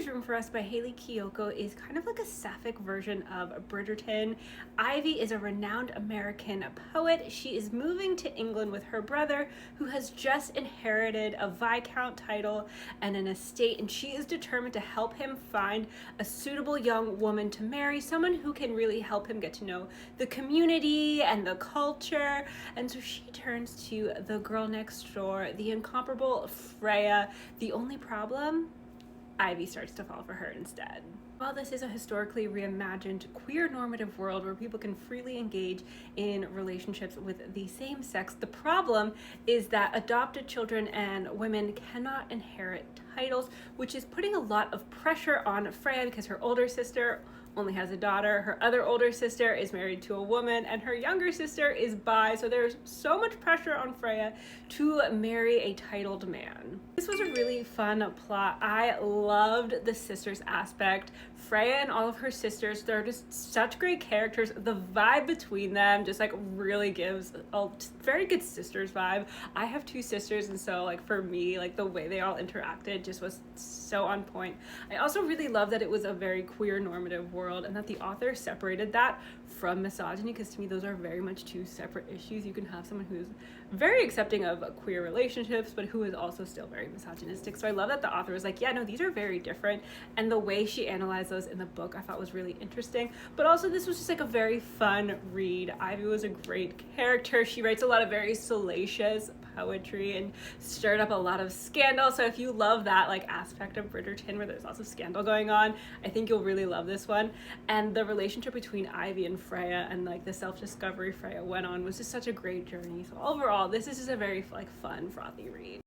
There's Room for Us by Hayley Kiyoko is kind of like a sapphic version of Bridgerton. Ivy is a renowned American poet. She is moving to England with her brother, who has just inherited a Viscount title and an estate, and she is determined to help him find a suitable young woman to marry, someone who can really help him get to know the community and the culture. And so she turns to the girl next door, the incomparable Freya. The only problem? Ivy starts to fall for her instead. While this is a historically reimagined queer normative world where people can freely engage in relationships with the same sex, the problem is that adopted children and women cannot inherit titles, which is putting a lot of pressure on Freya because her older sister only has a daughter, her other older sister is married to a woman, and her younger sister is bi, so there's so much pressure on Freya to marry a titled man. This was a really fun plot. I loved the sisters aspect. Freya and all of her sisters, they're just such great characters. The vibe between them just like really gives a very good sisters vibe. I have two sisters, and so like for me, like the way they all interacted just was so on point. I also really love that it was a very queer normative world and that the author separated that from misogyny, because to me those are very much two separate issues. You can have someone who's very accepting of queer relationships but who is also still very misogynistic. So I love that the author was like, yeah, no, these are very different, and the way she analyzed those in the book I thought was really interesting. But also this was just like a very fun read. Ivy was a great character. She writes a lot of very salacious poetry and stirred up a lot of scandal, so if you love that like aspect of Bridgerton where there's lots of scandal going on, I think you'll really love this one. And the relationship between Ivy and Freya and like the self-discovery Freya went on was just such a great journey. So overall this is just a very like fun, frothy read.